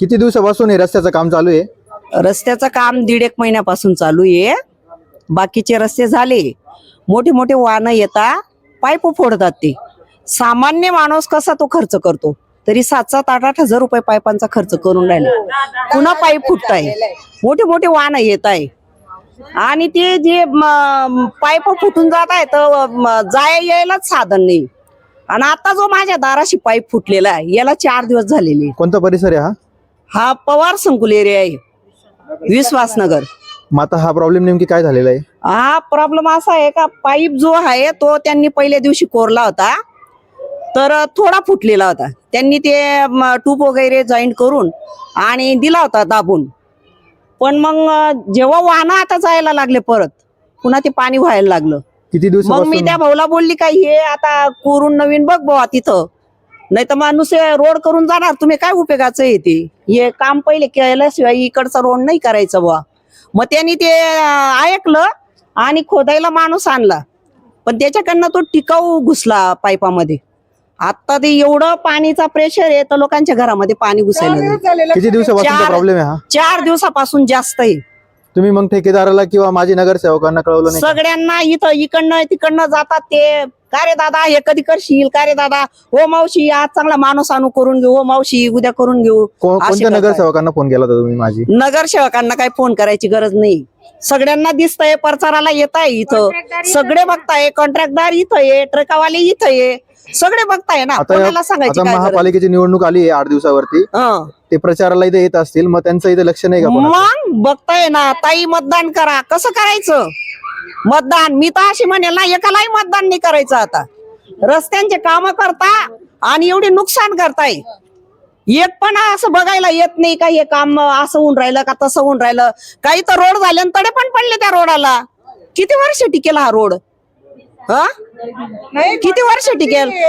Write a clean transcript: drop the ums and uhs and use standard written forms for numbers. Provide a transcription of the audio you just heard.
किती दिवसापासून हे रस्त्याचं काम चालू आहे? रस्त्याचं काम 1.5 महिन्यापासून चालू आहे. बाकीचे रस्ते झाले. मोठे मोठे वाहनं येतात, पाईप फोडतात. ते सामान्य माणूस कसा तो खर्च करतो, तरी 7-7, 8-8 हजार रुपये पाईपांचा खर्च करून राहिला. पुन्हा पाईप फुटताय, मोठे मोठे वाहनं येत आहे आणि ते जे पाईप फुटून जात आहे तर जाया यायलाच साधन नाही. आणि आता जो माझ्या दाराशी पाईप फुटलेला आहे याला 4 दिवस झालेले. कोणता परिसर आहे हा? हा पवार संकुल एरिया आहे, विश्वासनगर. मग आता हा प्रॉब्लेम नेमकी काय झालेला आहे? हा प्रॉब्लेम असा आहे का, पाईप जो आहे तो त्यांनी पहिल्या दिवशी कोरला होता तर थोडा फुटलेला होता. त्यांनी ते ट्यूब वगैरे जॉईंट करून आणि दिला होता दाबून. पण मग जेव्हा वाहनं आता जायला लागले परत, पुन्हा ते पाणी व्हायला लागलं. किती मग मी दिवसापासून? त्या भाऊला बोलली का हे आता कोरून नवीन बघ बुवा तिथं, नाही तर माणूस रोड करून जाणार, तुम्ही काय उपयोगाचं येते हे काम पहिले केल्याशिवाय इकडचा रोड नाही करायचा बुवा. मग त्यांनी ते ऐकलं आणि खोदायला माणूस आणला, पण त्याच्याकडनं तो टिकाऊ घुसला पाईपामध्ये. आता ते एवढं पाणीचा प्रेशर आहे तर लोकांच्या घरामध्ये पाणी घुसायला लागलं. किती दिवसापासून प्रॉब्लेम आहे हा? 4 दिवसापासून जास्त आहे. तुम्ही मग ठेकेदाराला किंवा माझी नगरसेवकांना कळवलं नाही? सगळ्यांना इथं इकडनं तिकडनं जातात ते, का रे दादा हे कधी करशील, का रे दादा, हो मावशी आज चांगला माणूस आणू करून घेऊ, हो मावशी उद्या करून घेऊ. कोणत्या नगरसेवकांना फोन केला होता तुम्ही माझी? नगरसेवकांना काही फोन करायची गरज नाही. सगळ्यांना दिसतंय, प्रचाराला येत आहे इथं, सगळे बघताय. कॉन्ट्रॅक्टदार इथं आहे, ट्रकावाले इथं आहे, सगळे बघताय ना. कोणाला सांगायची आता काय गरज? महापालिकेची निवडणूक आली आहे 8 दिवसावरती. हं. ते प्रचाराला इथे येत असतील, मग त्यांचं इथे लक्ष नाही का कोणाचं? मग बघताय ना ताई, मतदान करा. कसं करायचं मतदान? मी तर अशी म्हणेल ना, एकालाही मतदान नाही करायचं. आता रस्त्यांचे काम करता आणि एवढे नुकसान करताय, एक पण असं बघायला येत नाही का हे काम असं होऊन राहिलं का तसं होऊन राहिलं. काही तर रोड झाले आणि तडे पण पडले त्या रोडाला. किती वर्ष टिकेल हा रोड? किती वर्ष टिकेल?